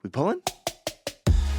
We pulling?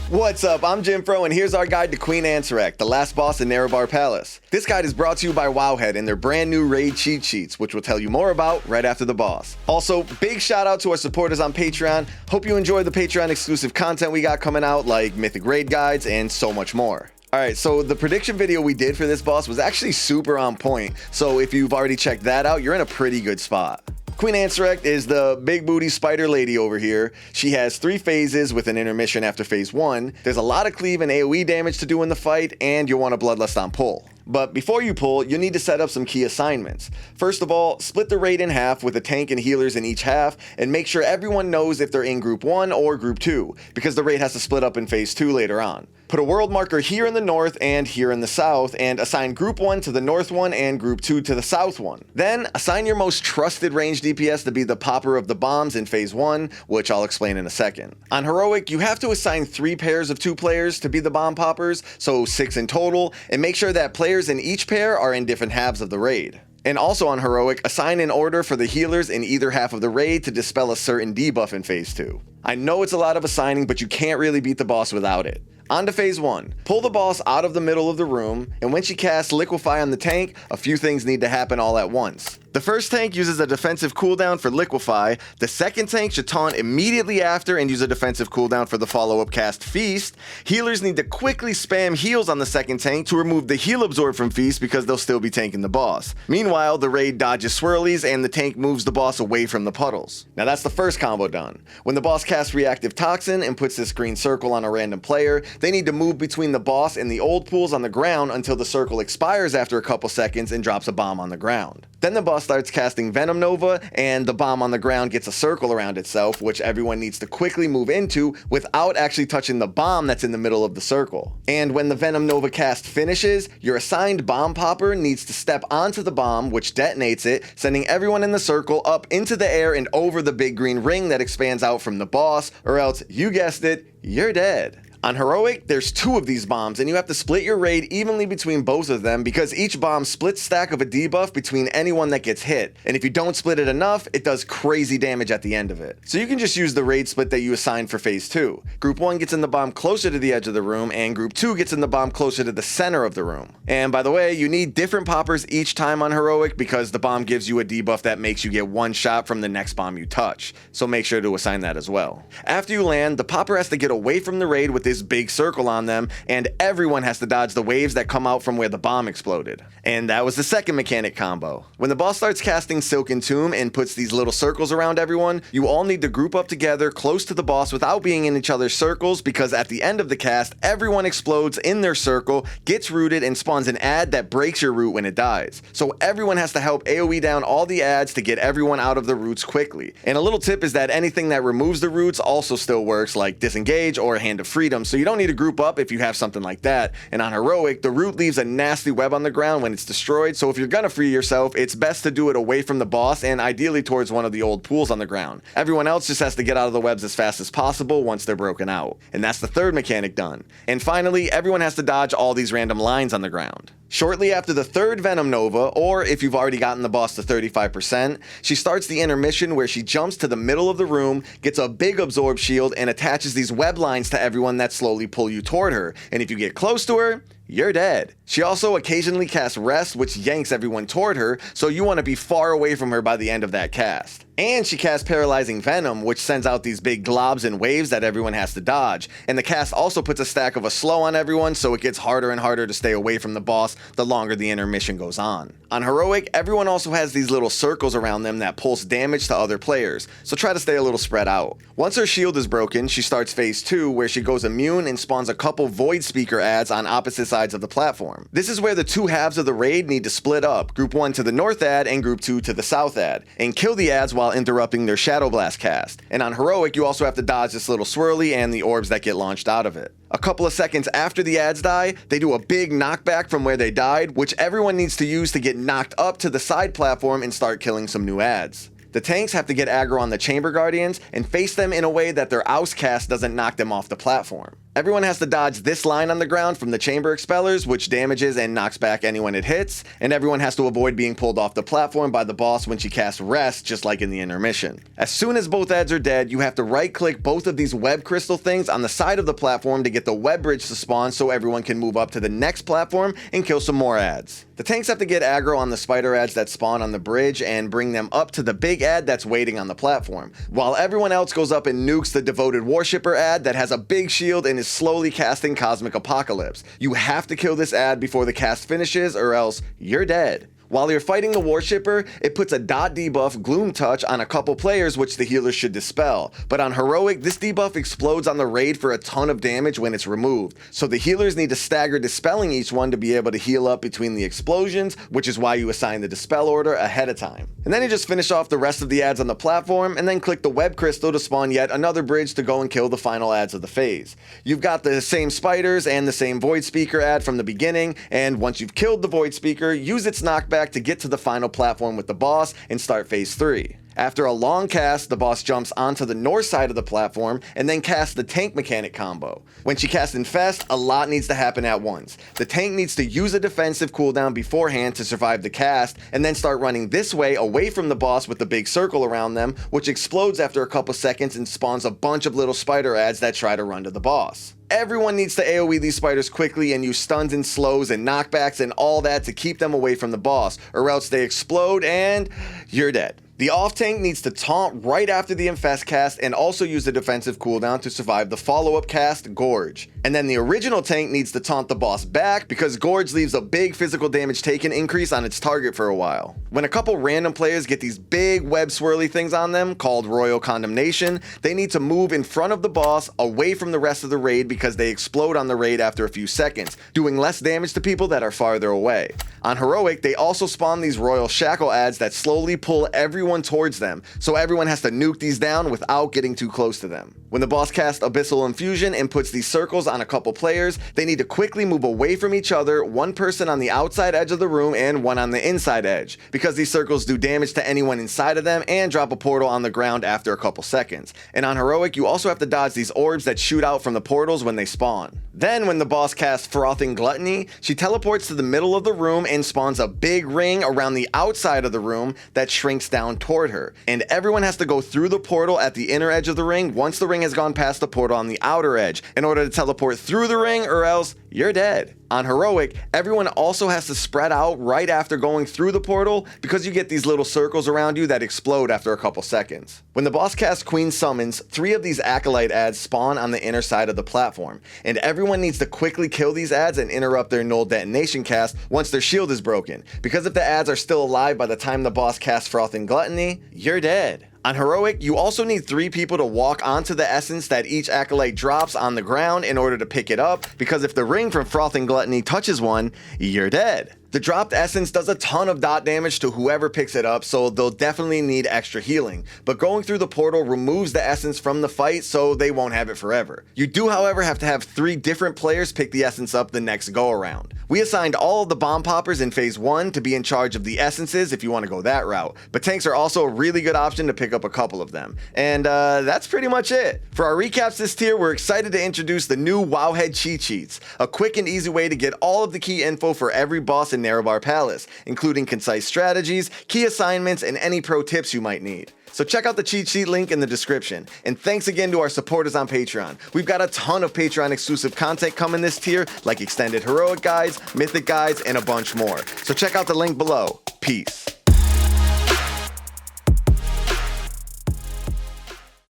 What's up? I'm Jim Fro, and here's our guide to Queen Ansurek, the last boss in Nerub-ar Palace. This guide is brought to you by Wowhead and their brand new raid cheat sheets, which we'll tell you more about right after the boss. Also, big shout out to our supporters on Patreon. Hope you enjoy the Patreon exclusive content we got coming out, like Mythic raid guides and so much more. Alright, so the prediction video we did for this boss was actually super on point, so if you've already checked that out, you're in a pretty good spot. Queen Ansurek is the big booty spider lady over here. She has 3 phases with an intermission after phase 1. There's a lot of cleave and AoE damage to do in the fight, and you'll want a bloodlust on pull. But before you pull, you'll need to set up some key assignments. First of all, split the raid in half with a tank and healers in each half, and make sure everyone knows if they're in group 1 or group 2, because the raid has to split up in phase 2 later on. Put a world marker here in the north and here in the south, and assign group 1 to the north one and group 2 to the south one. Then, assign your most trusted ranged DPS to be the popper of the bombs in phase 1, which I'll explain in a second. On Heroic, you have to assign 3 pairs of 2 players to be the bomb poppers, so 6 in total, and make sure that players in each pair are in different halves of the raid. And also on Heroic, assign an order for the healers in either half of the raid to dispel a certain debuff in phase 2. I know it's a lot of assigning, but you can't really beat the boss without it. On to phase 1. Pull the boss out of the middle of the room, and when she casts Liquefy on the tank, a few things need to happen all at once. The first tank uses a defensive cooldown for Liquefy, the second tank should taunt immediately after and use a defensive cooldown for the follow-up cast Feast. Healers need to quickly spam heals on the second tank to remove the heal absorb from Feast because they'll still be tanking the boss. Meanwhile, the raid dodges swirlies and the tank moves the boss away from the puddles. Now that's the first combo done. When the boss casts Reactive Toxin and puts this green circle on a random player, they need to move between the boss and the old pools on the ground until the circle expires after a couple seconds and drops a bomb on the ground. Then the boss starts casting Venom Nova, and the bomb on the ground gets a circle around itself, which everyone needs to quickly move into without actually touching the bomb that's in the middle of the circle. And when the Venom Nova cast finishes, your assigned bomb popper needs to step onto the bomb, which detonates it, sending everyone in the circle up into the air and over the big green ring that expands out from the boss, or else, you guessed it, you're dead. On Heroic, there's 2 of these bombs, and you have to split your raid evenly between both of them because each bomb splits stack of a debuff between anyone that gets hit, and if you don't split it enough, it does crazy damage at the end of it. So you can just use the raid split that you assigned for phase 2. Group 1 gets in the bomb closer to the edge of the room, and Group 2 gets in the bomb closer to the center of the room. And by the way, you need different poppers each time on Heroic because the bomb gives you a debuff that makes you get 1 shot from the next bomb you touch, so make sure to assign that as well. After you land, the popper has to get away from the raid with this big circle on them, and everyone has to dodge the waves that come out from where the bomb exploded. And that was the second mechanic combo. When the boss starts casting Silken Tomb and puts these little circles around everyone, you all need to group up together close to the boss without being in each other's circles, because at the end of the cast, everyone explodes in their circle, gets rooted, and spawns an ad that breaks your root when it dies. So everyone has to help AoE down all the ads to get everyone out of the roots quickly. And a little tip is that anything that removes the roots also still works, like Disengage or Hand of Freedom, so you don't need to group up if you have something like that. And on Heroic, the root leaves a nasty web on the ground when it's destroyed, so if you're gonna free yourself, it's best to do it away from the boss and ideally towards one of the old pools on the ground. Everyone else just has to get out of the webs as fast as possible once they're broken out. And that's the third mechanic done. And finally, everyone has to dodge all these random lines on the ground. Shortly after the third Venom Nova, or if you've already gotten the boss to 35%, she starts the intermission where she jumps to the middle of the room, gets a big absorb shield, and attaches these web lines to everyone that slowly pull you toward her. And if you get close to her, you're dead. She also occasionally casts Rest, which yanks everyone toward her, so you want to be far away from her by the end of that cast. And she casts Paralyzing Venom, which sends out these big globs and waves that everyone has to dodge. And the cast also puts a stack of a slow on everyone, so it gets harder and harder to stay away from the boss the longer the intermission goes on. On Heroic, everyone also has these little circles around them that pulse damage to other players, so try to stay a little spread out. Once her shield is broken, she starts phase 2, where she goes immune and spawns a couple Void Speaker ads on opposite sides of the platform. This is where the 2 halves of the raid need to split up, Group 1 to the north ad and Group 2 to the south ad, and kill the ads while interrupting their Shadow Blast cast. And on Heroic, you also have to dodge this little swirly and the orbs that get launched out of it. A couple of seconds after the ads die, they do a big knockback from where they died, which everyone needs to use to get knocked up to the side platform and start killing some new ads. The tanks have to get aggro on the Chamber Guardians and face them in a way that their Oust cast doesn't knock them off the platform. Everyone has to dodge this line on the ground from the chamber expellers, which damages and knocks back anyone it hits, and everyone has to avoid being pulled off the platform by the boss when she casts rest, just like in the intermission. As soon as both ads are dead, you have to right-click both of these web crystal things on the side of the platform to get the web bridge to spawn so everyone can move up to the next platform and kill some more ads. The tanks have to get aggro on the spider ads that spawn on the bridge and bring them up to the big ad that's waiting on the platform, while everyone else goes up and nukes the devoted worshipper ad that has a big shield and is slowly casting Cosmic Apocalypse. You have to kill this ad before the cast finishes or else you're dead. While you're fighting the worshipper, it puts a dot debuff Gloom Touch on a couple players which the healers should dispel, but on heroic this debuff explodes on the raid for a ton of damage when it's removed, so the healers need to stagger dispelling each one to be able to heal up between the explosions, which is why you assign the dispel order ahead of time. And then you just finish off the rest of the ads on the platform and then click the web crystal to spawn yet another bridge to go and kill the final ads of the phase. You've got the same spiders and the same Void Speaker ad from the beginning, and once you've killed the Void Speaker, use its knockback to get to the final platform with the boss and start phase 3. After a long cast, the boss jumps onto the north side of the platform and then casts the tank mechanic combo. When she casts Infest, a lot needs to happen at once. The tank needs to use a defensive cooldown beforehand to survive the cast, and then start running this way away from the boss with the big circle around them, which explodes after a couple seconds and spawns a bunch of little spider ads that try to run to the boss. Everyone needs to AoE these spiders quickly and use stuns and slows and knockbacks and all that to keep them away from the boss, or else they explode and you're dead. The off tank needs to taunt right after the Infest cast and also use the defensive cooldown to survive the follow-up cast, Gorge. And then the original tank needs to taunt the boss back because Gorge leaves a big physical damage taken increase on its target for a while. When a couple random players get these big web swirly things on them, called Royal Condemnation, they need to move in front of the boss away from the rest of the raid because they explode on the raid after a few seconds, doing less damage to people that are farther away. On Heroic, they also spawn these Royal Shackle ads that slowly pull everyone towards them, so everyone has to nuke these down without getting too close to them. When the boss casts Abyssal Infusion and puts these circles on a couple players, they need to quickly move away from each other, one person on the outside edge of the room and one on the inside edge, because these circles do damage to anyone inside of them and drop a portal on the ground after a couple seconds. And on Heroic, you also have to dodge these orbs that shoot out from the portals when they spawn. Then when the boss casts Frothing Gluttony, she teleports to the middle of the room and spawns a big ring around the outside of the room that shrinks down toward her. And everyone has to go through the portal at the inner edge of the ring once the ring has gone past the portal on the outer edge in order to teleport through the ring, or else you're dead. On Heroic, everyone also has to spread out right after going through the portal because you get these little circles around you that explode after a couple seconds. When the boss casts Queen Summons, 3 of these Acolyte ads spawn on the inner side of the platform, and everyone needs to quickly kill these ads and interrupt their null detonation cast once their shield is broken, because if the ads are still alive by the time the boss casts Frothing Gluttony, you're dead. On Heroic, you also need 3 people to walk onto the essence that each Acolyte drops on the ground in order to pick it up, because if the ring from Frothing Gluttony touches one, you're dead. The dropped essence does a ton of dot damage to whoever picks it up, so they'll definitely need extra healing, but going through the portal removes the essence from the fight, so they won't have it forever. You do, however, have to have 3 different players pick the essence up the next go around. We assigned all of the bomb poppers in phase 1 to be in charge of the essences if you want to go that route, but tanks are also a really good option to pick up a couple of them. And that's pretty much it. For our recaps this tier, we're excited to introduce the new Wowhead cheat sheets, a quick and easy way to get all of the key info for every boss in Nerub-ar Palace, including concise strategies, key assignments, and any pro tips you might need. So check out the cheat sheet link in the description. And thanks again to our supporters on Patreon. We've got a ton of Patreon exclusive content coming this tier, like extended heroic guides, mythic guides, and a bunch more. So check out the link below. Peace.